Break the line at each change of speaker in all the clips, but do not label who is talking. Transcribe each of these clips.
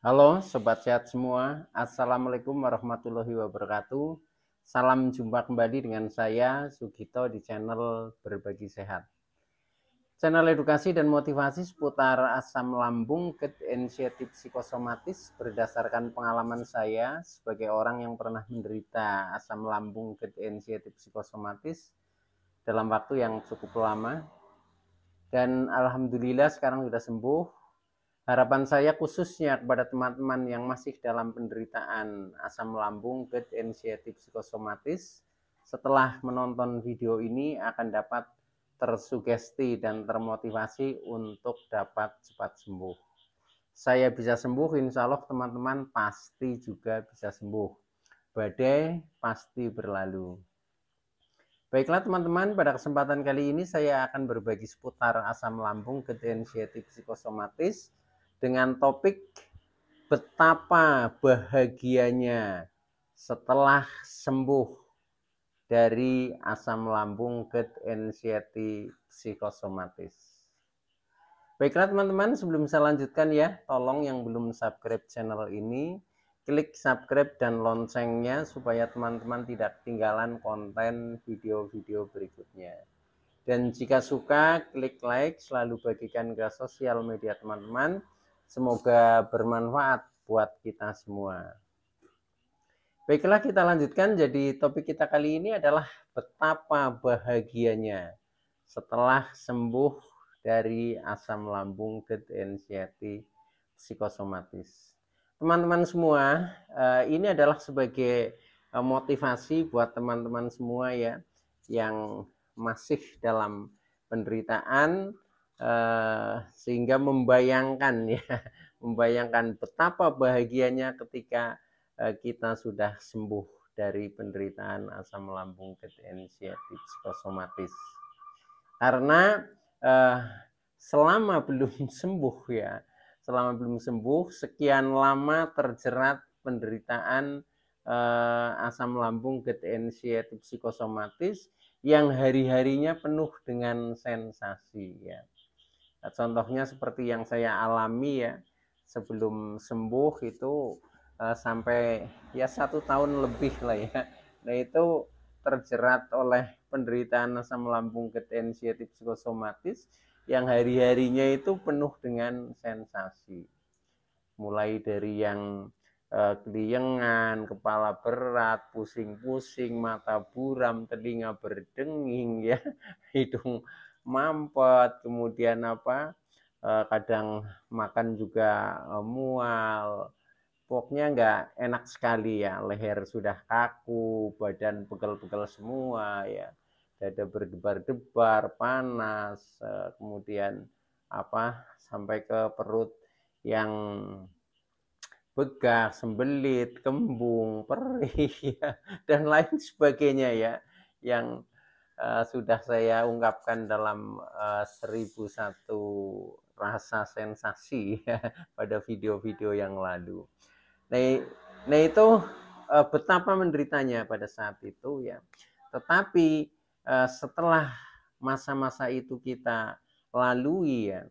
Halo Sobat Sehat semua, Assalamualaikum warahmatullahi wabarakatuh. Salam jumpa kembali dengan saya Sugito di channel Berbagi Sehat. Channel edukasi dan motivasi seputar asam lambung, GERD, anxiety psikosomatis berdasarkan pengalaman saya sebagai orang yang pernah menderita asam lambung, GERD, anxiety psikosomatis dalam waktu yang cukup lama. Dan alhamdulillah sekarang sudah sembuh. Harapan saya khususnya kepada teman-teman yang masih dalam penderitaan asam lambung, GERD, anxiety psikosomatis, setelah menonton video ini akan dapat tersugesti dan termotivasi untuk dapat cepat sembuh. Saya bisa sembuh, insya Allah teman-teman pasti juga bisa sembuh. Badai pasti berlalu. Baiklah teman-teman, pada kesempatan kali ini saya akan berbagi seputar asam lambung, GERD, anxiety psikosomatis dengan topik betapa bahagianya setelah sembuh dari asam lambung, GERD, anxiety psikosomatis. Baiklah teman-teman, sebelum saya lanjutkan ya, tolong yang belum subscribe channel ini, klik subscribe dan loncengnya supaya teman-teman tidak ketinggalan konten video-video berikutnya. Dan jika suka, klik like, selalu bagikan ke sosial media teman-teman. Semoga bermanfaat buat kita semua. Baiklah, kita lanjutkan. Jadi topik kita kali ini adalah betapa bahagianya setelah sembuh dari asam lambung, GERD, anxiety psikosomatis. Teman-teman semua, ini adalah sebagai motivasi buat teman-teman semua ya yang masih dalam penderitaan, sehingga membayangkan ya, membayangkan betapa bahagianya ketika kita sudah sembuh dari penderitaan asam lambung, GERD, anxiety psikosomatis. Karena eh, selama belum sembuh ya, selama belum sembuh sekian lama terjerat penderitaan asam lambung, GERD, anxiety psikosomatis yang hari-harinya penuh dengan sensasi ya. Nah, contohnya seperti yang saya alami ya, sebelum sembuh itu sampai ya 1 tahun lebih lah ya. Nah itu terjerat oleh penderitaan asam lambung, GERD, anxiety psikosomatis yang hari-harinya itu penuh dengan sensasi. Mulai dari yang keliengan, kepala berat, pusing-pusing, mata buram, telinga berdenging ya, hidung mampet, kemudian kadang makan juga mual. Pokoknya nggak enak sekali ya, leher sudah kaku, badan pegel-pegel semua ya, dada berdebar-debar, panas, kemudian sampai ke perut yang begah, sembelit, kembung, perih ya, dan lain sebagainya ya, yang sudah saya ungkapkan dalam 1001 rasa sensasi ya, pada video-video yang lalu. Nah itu betapa menderitanya pada saat itu ya. Tetapi setelah masa-masa itu kita lalui ya,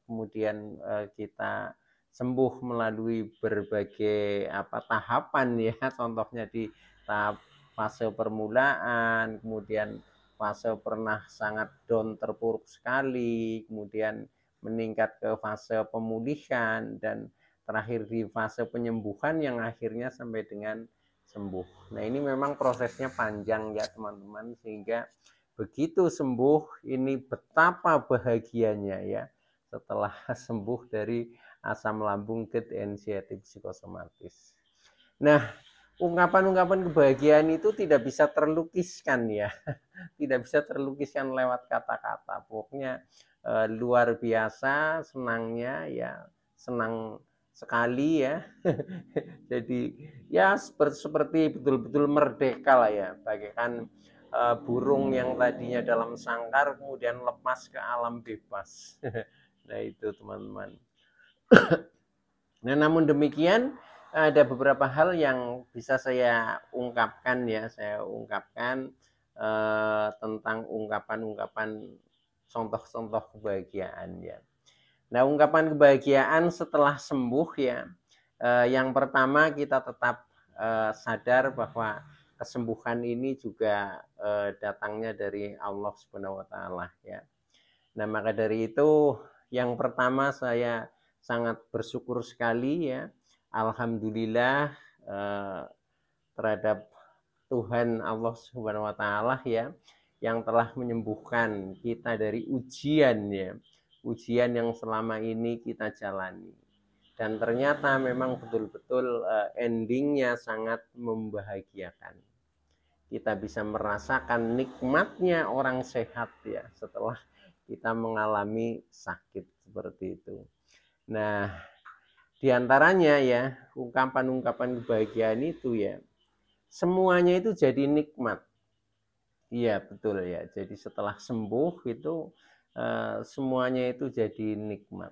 kemudian kita sembuh melalui berbagai tahapan ya, contohnya di tahap fase permulaan, kemudian fase pernah sangat down terpuruk sekali, kemudian meningkat ke fase pemulihan, dan terakhir di fase penyembuhan yang akhirnya sampai dengan sembuh. Nah ini memang prosesnya panjang ya teman-teman, sehingga begitu sembuh ini betapa bahagianya ya setelah sembuh dari asam lambung, GERD, anxiety psikosomatis. Nah, ungkapan-ungkapan kebahagiaan itu tidak bisa terlukiskan ya, tidak bisa terlukiskan lewat kata-kata. Pokoknya luar biasa senangnya ya, senang sekali ya. Jadi ya seperti betul-betul merdeka lah ya, bagaikan burung yang tadinya dalam sangkar kemudian lepas ke alam bebas. Nah itu teman-teman. Nah namun demikian ada beberapa hal yang bisa saya ungkapkan ya, saya ungkapkan tentang ungkapan-ungkapan contoh-contoh kebahagiaan ya. Nah ungkapan kebahagiaan setelah sembuh ya, Yang pertama, kita tetap sadar bahwa kesembuhan ini juga datangnya dari Allah Subhanahu wa taala ya. Nah, maka dari itu yang pertama saya sangat bersyukur sekali ya. Alhamdulillah terhadap Tuhan Allah Subhanahu wa taala ya, yang telah menyembuhkan kita dari ujian ya. Ujian yang selama ini kita jalani. Dan ternyata memang betul-betul endingnya sangat membahagiakan. Kita bisa merasakan nikmatnya orang sehat ya setelah kita mengalami sakit seperti itu. Nah, diantaranya ya ungkapan-ungkapan kebahagiaan itu ya, semuanya itu jadi nikmat. Iya betul ya. Jadi setelah sembuh itu semuanya itu jadi nikmat.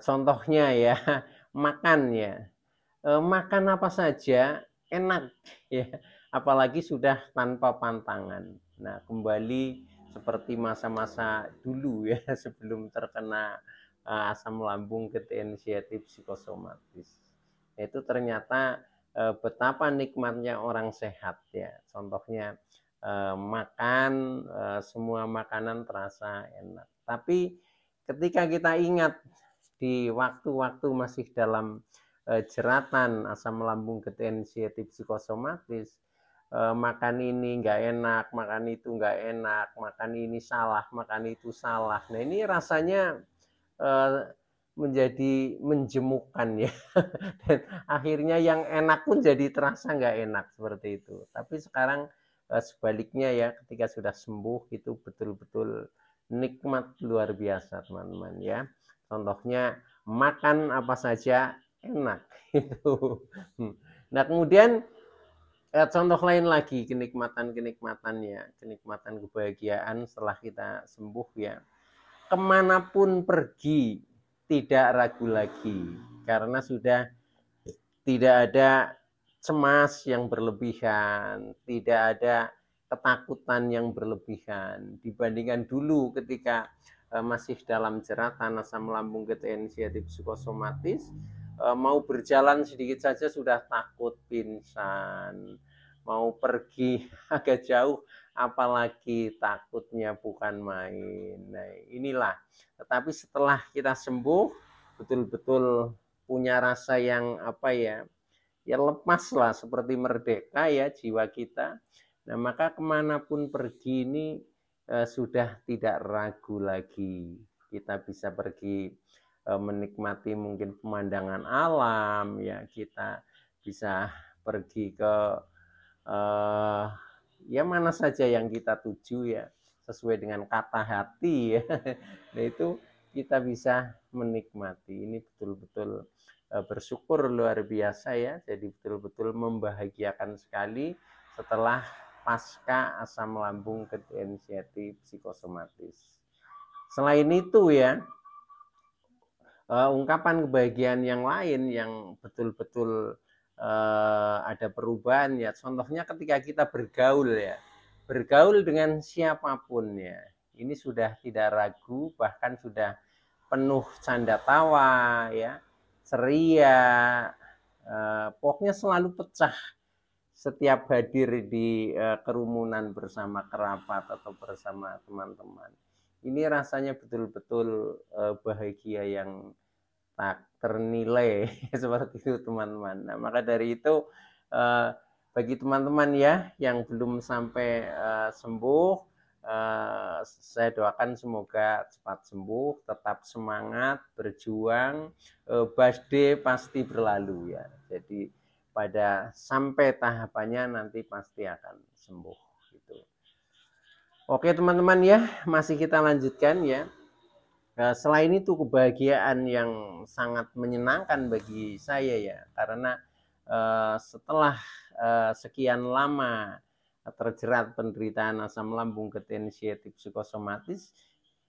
Contohnya ya makan ya. Makan apa saja enak ya. Apalagi sudah tanpa pantangan. Nah kembali seperti masa-masa dulu ya sebelum terkena asam lambung ketensiatif psikosomatis. Itu ternyata betapa nikmatnya orang sehat ya. Contohnya makan semua makanan terasa enak. Tapi ketika kita ingat di waktu-waktu masih dalam jeratan asam lambung ketensiatif psikosomatis, makan ini nggak enak, makan itu nggak enak, makan ini salah, makan itu salah. Nah ini rasanya menjadi menjemukan ya. Dan akhirnya yang enak pun jadi terasa nggak enak seperti itu. Tapi sekarang sebaliknya ya, ketika sudah sembuh itu betul-betul nikmat luar biasa teman-teman ya. Contohnya makan apa saja enak itu. Nah kemudian contoh lain lagi kenikmatan-kenikmatannya, kenikmatan kebahagiaan setelah kita sembuh ya. Kemanapun pergi tidak ragu lagi karena sudah tidak ada cemas yang berlebihan, tidak ada ketakutan yang berlebihan dibandingkan dulu ketika masih dalam jeratan asam lambung ketensiatif psikosomatis, mau berjalan sedikit saja sudah takut pingsan, mau pergi agak jauh apalagi takutnya bukan main. Nah inilah, tetapi setelah kita sembuh betul-betul punya rasa yang apa ya, ya lepas lah seperti merdeka ya jiwa kita. Nah maka kemanapun pergi ini sudah tidak ragu lagi. Kita bisa pergi menikmati mungkin pemandangan alam ya, kita bisa pergi ke ya mana saja yang kita tuju ya sesuai dengan kata hati ya. Nah itu kita bisa menikmati. Ini betul-betul bersyukur luar biasa ya. Jadi betul-betul membahagiakan sekali setelah pasca asam lambung ketensiatif psikosomatis. Selain itu ya, ungkapan kebahagiaan yang lain yang betul-betul ada perubahan ya. Contohnya ketika kita bergaul ya, bergaul dengan siapapun ya, ini sudah tidak ragu, bahkan sudah penuh canda tawa ya, ceria, pokoknya selalu pecah setiap hadir di kerumunan bersama kerabat atau bersama teman-teman. Ini rasanya betul-betul bahagia yang tak ternilai seperti itu teman-teman. Nah, maka dari itu bagi teman-teman ya yang belum sampai sembuh, saya doakan semoga cepat sembuh, tetap semangat, berjuang, badai pasti berlalu ya. Jadi pada sampai tahapannya nanti pasti akan sembuh gitu. Oke teman-teman ya, masih kita lanjutkan ya. Selain itu kebahagiaan yang sangat menyenangkan bagi saya ya, karena setelah sekian lama terjerat penderitaan asam lambung ketensiatif psikosomatis,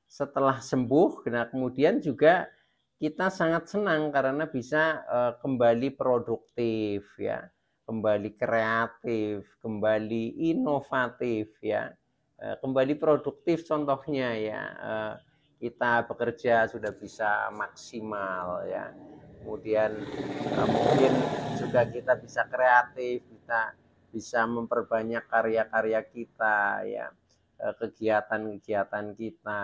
setelah sembuh, nah kemudian juga kita sangat senang karena bisa kembali produktif ya, kembali kreatif, kembali inovatif ya, kembali produktif contohnya ya. kita bekerja sudah bisa maksimal ya. Kemudian mungkin juga kita bisa kreatif, kita bisa memperbanyak karya-karya kita ya, kegiatan-kegiatan kita,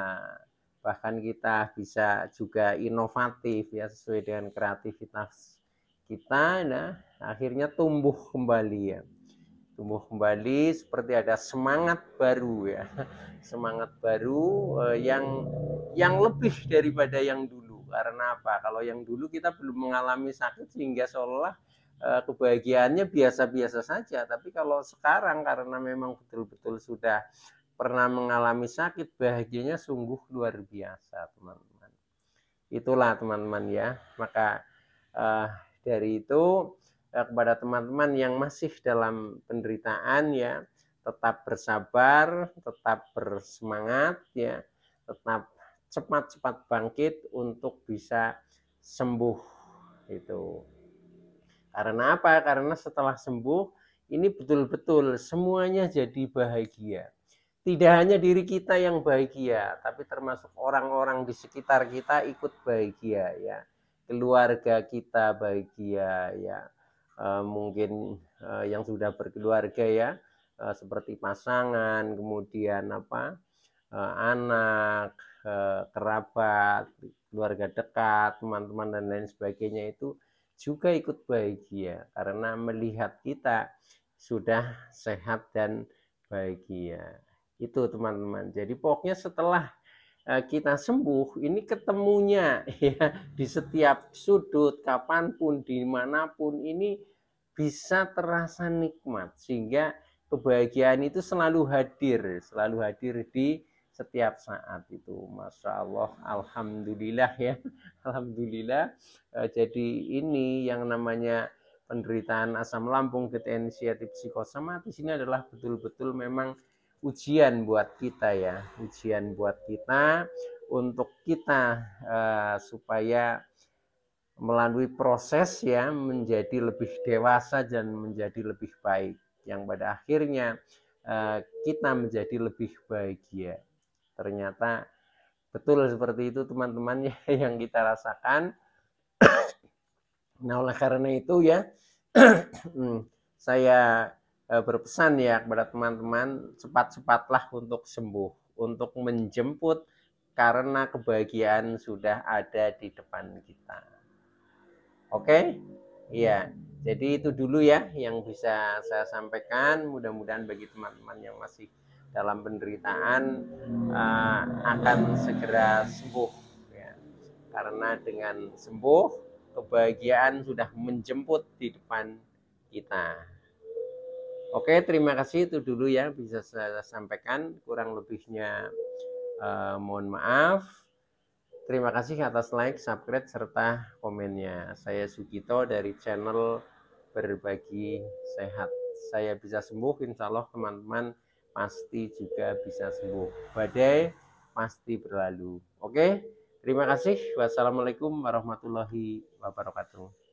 bahkan kita bisa juga inovatif ya sesuai dengan kreativitas kita. Nah akhirnya tumbuh kembali ya, tumbuh kembali seperti ada semangat baru ya, semangat baru yang lebih daripada yang dulu. Karena apa? Kalau yang dulu kita belum mengalami sakit sehingga seolah kebahagiaannya biasa-biasa saja. Tapi kalau sekarang karena memang betul-betul sudah pernah mengalami sakit, bahagianya sungguh luar biasa, teman-teman. Itulah teman-teman ya. Maka dari itu kepada teman-teman yang masih dalam penderitaan ya, tetap bersabar, tetap bersemangat ya, tetap cepat-cepat bangkit untuk bisa sembuh itu. Karena apa? Karena setelah sembuh ini betul-betul semuanya jadi bahagia. Tidak hanya diri kita yang bahagia, tapi termasuk orang-orang di sekitar kita ikut bahagia ya. Keluarga kita bahagia ya. Mungkin yang sudah berkeluarga ya, seperti pasangan, kemudian anak, kerabat, keluarga dekat, teman-teman dan lain sebagainya itu juga ikut bahagia karena melihat kita sudah sehat dan bahagia. Itu teman-teman. Jadi pokoknya setelah kita sembuh, ini ketemunya ya di setiap sudut, kapanpun, dimanapun, ini bisa terasa nikmat. Sehingga kebahagiaan itu selalu hadir di setiap saat itu. Masya Allah, alhamdulillah ya, alhamdulillah. Jadi ini yang namanya penderitaan asam lambung, gejala inisiatif psikosomatis ini adalah betul-betul memang ujian buat kita ya, ujian buat kita untuk kita supaya melalui proses ya menjadi lebih dewasa dan menjadi lebih baik, yang pada akhirnya kita menjadi lebih bahagia. Ternyata betul seperti itu teman-teman ya yang kita rasakan. Nah oleh karena itu ya saya berpesan ya kepada teman-teman, cepat-cepatlah untuk sembuh, untuk menjemput karena kebahagiaan sudah ada di depan kita. Oke? Iya. Jadi itu dulu ya yang bisa saya sampaikan. Mudah-mudahan bagi teman-teman yang masih dalam penderitaan akan segera sembuh ya. Karena dengan sembuh kebahagiaan sudah menjemput di depan kita. Oke, terima kasih, itu dulu ya bisa saya sampaikan, kurang lebihnya mohon maaf. Terima kasih atas like, subscribe, serta komennya. Saya Sugito dari channel Berbagi Sehat. Saya bisa sembuh, insya Allah teman-teman pasti juga bisa sembuh. Badai pasti berlalu. Oke, terima kasih. Wassalamualaikum warahmatullahi wabarakatuh.